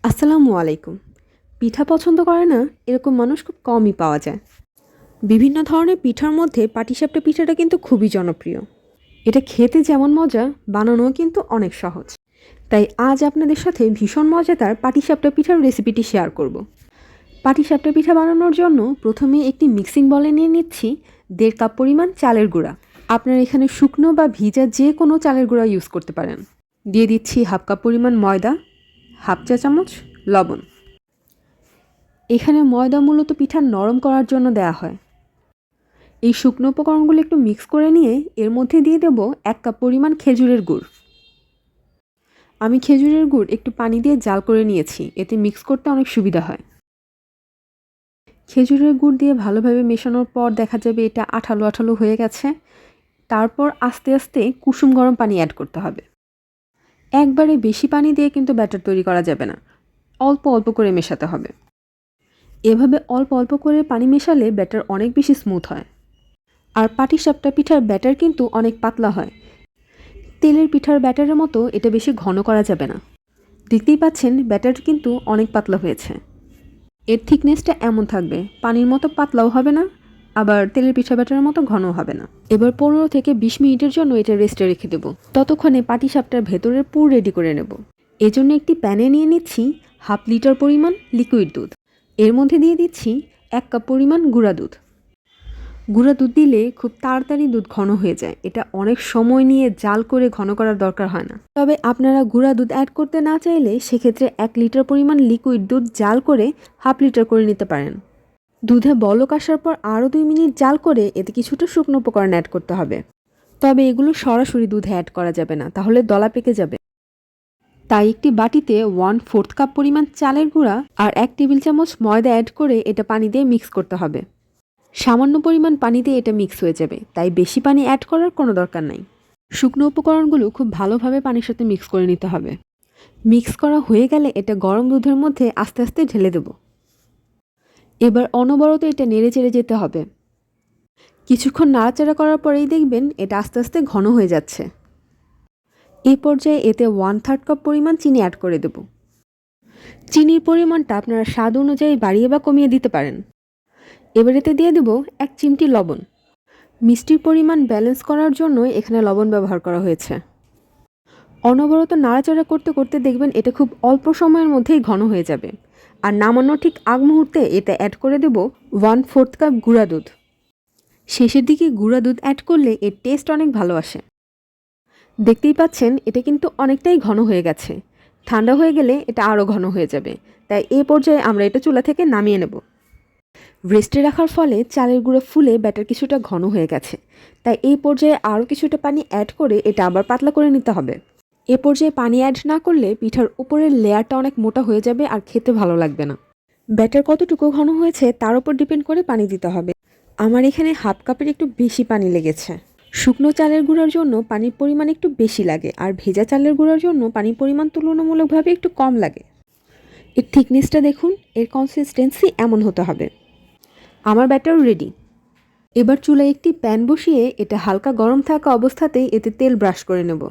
আসসালামু আলাইকুম। পিঠা পছন্দ করে না এরকম মানুষ খুব কমই পাওয়া যায়। বিভিন্ন ধরনের পিঠার মধ্যে পাটিসাপটা পিঠাটা কিন্তু খুবই জনপ্রিয়। এটা খেতে যেমন মজা, বানানোও কিন্তু অনেক সহজ। তাই আজ আপনাদের সাথে ভীষণ মজাদার পাটিসাপটা পিঠার রেসিপিটি শেয়ার করব। পাটিসাপটা পিঠা বানানোর জন্য প্রথমে একটি মিক্সিং বলে নিয়ে নিচ্ছি 1.5 কাপ পরিমাণ চালের গুঁড়া। আপনারা এখানে শুকনো বা ভিজা যে কোনো চালের গুঁড়া ইউজ করতে পারেন। দিয়ে দিচ্ছি 1/2 কাপ পরিমাণ ময়দা, 1/2 চা চামচ লবণ। এখানে ময়দা মূলত পিঠা নরম করার জন্য দেয়া হয়। এই শুকনো উপকরণগুলো একটু মিক্স করে নিয়ে এর মধ্যে দিয়ে দেব 1 কাপ পরিমাণ খেজুরের গুড়। আমি খেজুরের গুড় একটু পানি দিয়ে জাল করে নিয়েছি, এতে মিক্স করতে অনেক সুবিধা হয়। খেজুরের গুড় দিয়ে ভালোভাবে মেশানোর পর দেখা যাবে এটা আঠালো আঠালো হয়ে গেছে। তারপর আস্তে আস্তে কুসুম গরম পানি অ্যাড করতে হবে। একবারে বেশি পানি দিয়ে কিন্তু ব্যাটার তৈরি করা যাবে না, অল্প অল্প করে মেশাতে হবে। এভাবে অল্প অল্প করে পানি মেশালে ব্যাটার অনেক বেশি স্মুথ হয়। আর পাটিসাপটা পিঠার ব্যাটার কিন্তু অনেক পাতলা হয়। তেলের পিঠার ব্যাটারের মতো এটা বেশি ঘন করা যাবে না। দেখতেই পাচ্ছেন ব্যাটার কিন্তু অনেক পাতলা হয়েছে। এর থিকনেসটা এমন থাকবে, পানির মতো পাতলাও হবে না, আবার তেলের পিঠা ব্যাটারের মতো ঘনও হবে না। এবার 15 থেকে 20 মিনিটের জন্য এটা রেস্টে রেখে দেব। ততক্ষণে পাটিসাপটার ভেতরের পুর রেডি করে নেব। এজন্য একটি প্যানে নিয়ে নিচ্ছি 1/2 লিটার পরিমাণ লিকুইড দুধ। এর মধ্যে দিয়ে দিচ্ছি 1 কাপ পরিমাণ গুঁড়া দুধ। গুঁড়া দুধ দিলে খুব তাড়াতাড়ি দুধ ঘন হয়ে যায়, এটা অনেক সময় নিয়ে জাল করে ঘন করার দরকার হয় না। তবে আপনারা গুঁড়া দুধ অ্যাড করতে না চাইলে সেক্ষেত্রে 1 লিটার পরিমাণ লিকুইড দুধ জাল করে 1/2 লিটার করে নিতে পারেন। দুধে বলক আসার পর আরও 2 মিনিট জাল করে এতে কিছুটা শুকনো উপকরণ অ্যাড করতে হবে। তবে এগুলো সরাসরি দুধে অ্যাড করা যাবে না, তাহলে দলা পেকে যাবে। তাই একটি বাটিতে 1/4 কাপ পরিমাণ চালের গুঁড়া আর 1 টেবিল চামচ ময়দা অ্যাড করে এটা পানি দিয়ে মিক্স করতে হবে। সামান্য পরিমাণ পানি দিয়ে এটা মিক্স হয়ে যাবে, তাই বেশি পানি অ্যাড করার কোনো দরকার নাই। শুকনো উপকরণগুলো খুব ভালোভাবে পানির সাথে মিক্স করে নিতে হবে। মিক্স করা হয়ে গেলে এটা গরম দুধের মধ্যে আস্তে আস্তে ঢেলে দেব। এবার অনবরত এটা নেড়ে চেড়ে যেতে হবে। কিছুক্ষণ নাড়াচাড়া করার পরেই দেখবেন এটা আস্তে আস্তে ঘন হয়ে যাচ্ছে। এই পর্যায়ে এতে 1/3 কাপ পরিমাণ চিনি অ্যাড করে দেব। চিনির পরিমাণটা আপনারা স্বাদ অনুযায়ী বাড়িয়ে বা কমিয়ে দিতে পারেন। এবার এতে দিয়ে দেব 1 চিমটি লবণ। মিষ্টির পরিমাণ ব্যালেন্স করার জন্য এখানে লবণ ব্যবহার করা হয়েছে। অনবরত নাড়াচাড়া করতে করতে দেখবেন এটা খুব অল্প সময়ের মধ্যেই ঘন হয়ে যাবে। আর নামানোর ঠিক আগ মুহূর্তে এতে অ্যাড করে দেব 1/4 কাপ গুঁড়া দুধ। শেষের দিকে গুঁড়া দুধ অ্যাড করলে এর টেস্ট অনেক ভালো আসে। দেখতেই পাচ্ছেন এটা কিন্তু অনেকটাই ঘন হয়ে গেছে। ঠান্ডা হয়ে গেলে এটা আরও ঘন হয়ে যাবে, তাই এই পর্যায়ে আমরা এটা চুলা থেকে নামিয়ে নেব। রেস্টে রাখার ফলে চালের গুঁড়ো ফুলে ব্যাটার কিছুটা ঘন হয়ে গেছে, তাই এই পর্যায়ে আরও কিছুটা পানি অ্যাড করে এটা আবার পাতলা করে নিতে হবে। এ পর্যায়ে পানি অ্যাড না করলে পিঠার উপরের লেয়ারটা অনেক মোটা হয়ে যাবে আর খেতে ভালো লাগবে না। ব্যাটার কতটুকু ঘন হয়েছে তার উপর ডিপেন্ড করে পানি দিতে হবে। আমার এখানে 1/2 কাপের একটু বেশি পানি লেগেছে। শুকনো চালের গুঁড়ার জন্য পানির পরিমাণ একটু বেশি লাগে, আর ভেজা চালের গুঁড়ার জন্য পানির পরিমাণ তুলনামূলকভাবে একটু কম লাগে। এর থিকনেসটা দেখুন, এর কনসিস্টেন্সি এমন হতে হবে। আমার ব্যাটার রেডি। এবার চুলায় একটি প্যান বসিয়ে এটা হালকা গরম থাকা অবস্থাতেই এতে তেল ব্রাশ করে নেব।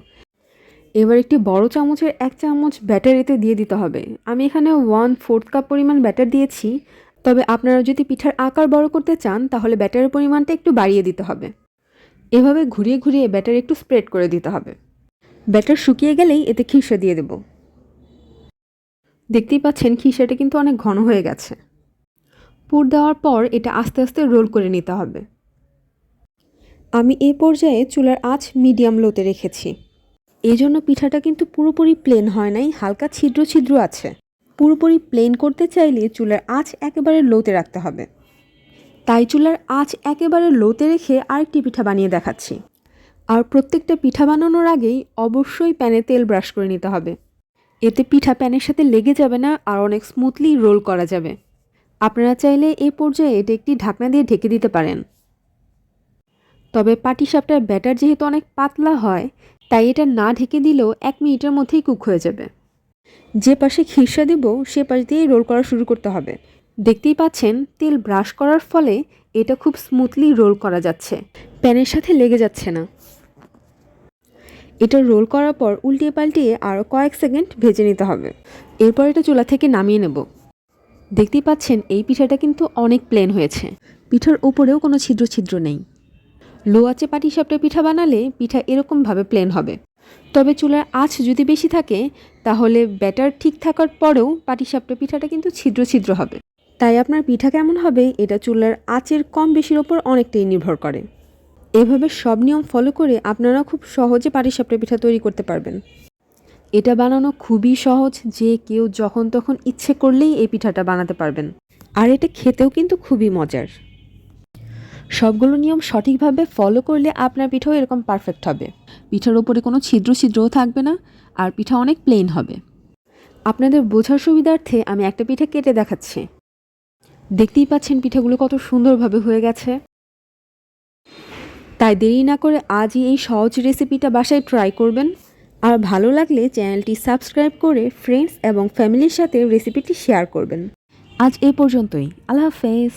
এবার একটি বড় চামচের 1 চামচ ব্যাটার এতে দিয়ে দিতে হবে। আমি এখানে 1/4 কাপ পরিমাণ ব্যাটার দিয়েছি, তবে আপনারা যদি পিঠার আকার বড় করতে চান তাহলে ব্যাটারের পরিমাণটা একটু বাড়িয়ে দিতে হবে। এভাবে ঘুরিয়ে ঘুরিয়ে ব্যাটার একটু স্প্রেড করে দিতে হবে। ব্যাটার শুকিয়ে গেলেই এতে খিরসা দিয়ে দেব। দেখতেই পাচ্ছেন খিরসাটা কিন্তু অনেক ঘন হয়ে গেছে। পুর দেওয়ার পর এটা আস্তে আস্তে রোল করে নিতে হবে। আমি এই পর্যায়ে চুলার আঁচ মিডিয়াম লোতে রেখেছি। এই জন্য পিঠাটা কিন্তু পুরোপুরি প্লেন হয় নাই, হালকা ছিদ্র ছিদ্র আছে। পুরোপুরি প্লেন করতে চাইলে চুলার আঁচ একেবারে লোতে রাখতে হবে। তাই চুলার আঁচ একেবারে লোতে রেখে আরেকটি পিঠা বানিয়ে দেখাচ্ছি। আর প্রত্যেকটা পিঠা বানানোর আগেই অবশ্যই প্যানে তেল ব্রাশ করে নিতে হবে। এতে পিঠা প্যানের সাথে লেগে যাবে না আর অনেক স্মুথলি রোল করা যাবে। আপনারা চাইলে এই পর্যায়ে এটা একটি ঢাকনা দিয়ে ঢেকে দিতে পারেন। তবে পাটিসাপটার ব্যাটার যেহেতু অনেক পাতলা হয়, তাই এটা না ঢেকে দিলেও 1 মিনিটের মধ্যেই কুক হয়ে যাবে। যে পাশে খিরসা দেব সে পাশ দিয়েই রোল করা শুরু করতে হবে। দেখতেই পাচ্ছেন তেল ব্রাশ করার ফলে এটা খুব স্মুথলি রোল করা যাচ্ছে, প্যানের সাথে লেগে যাচ্ছে না। এটা রোল করার পর উল্টিয়ে পাল্টিয়ে আরও কয়েক সেকেন্ড ভেজে নিতে হবে। এরপর এটা চুলা থেকে নামিয়ে নেব। দেখতেই পাচ্ছেন এই পিঠাটা কিন্তু অনেক প্লেন হয়েছে, পিঠার উপরেও কোনো ছিদ্র ছিদ্র নেই। লো আঁচে পাটিসাপটা পিঠা বানালে পিঠা এরকমভাবে প্লেন হবে। তবে চুলার আঁচ যদি বেশি থাকে তাহলে ব্যাটার ঠিক থাকার পরেও পাটিসাপটা পিঠাটা কিন্তু ছিদ্র ছিদ্র হবে। তাই আপনার পিঠা কেমন হবে এটা চুলার আঁচের কম বেশির ওপর অনেকটাই নির্ভর করে। এভাবে সব নিয়ম ফলো করে আপনারা খুব সহজে পাটিসাপটা পিঠা তৈরি করতে পারবেন। এটা বানানো খুবই সহজ, যে কেউ যখন তখন ইচ্ছে করলেই এই পিঠাটা বানাতে পারবেন। আর এটা খেতেও কিন্তু খুবই মজার। সবগুলো নিয়ম সঠিকভাবে ফলো করলে আপনার পিঠাও এরকম পারফেক্ট হবে। পিঠার ওপরে কোনো ছিদ্র ছিদ্রও থাকবে না, আর পিঠা অনেক প্লেন হবে। আপনাদের বোঝার সুবিধার্থে আমি একটা পিঠা কেটে দেখাচ্ছি। দেখতেই পাচ্ছেন পিঠাগুলো কত সুন্দরভাবে হয়ে গেছে। তাই দেরি না করে আজই এই সহজ রেসিপিটা বাসায় ট্রাই করবেন। আর ভালো লাগলে চ্যানেলটি সাবস্ক্রাইব করে ফ্রেন্ডস এবং ফ্যামিলির সাথে রেসিপিটি শেয়ার করবেন। আজ এই পর্যন্তই। আল্লাহ হাফেজ।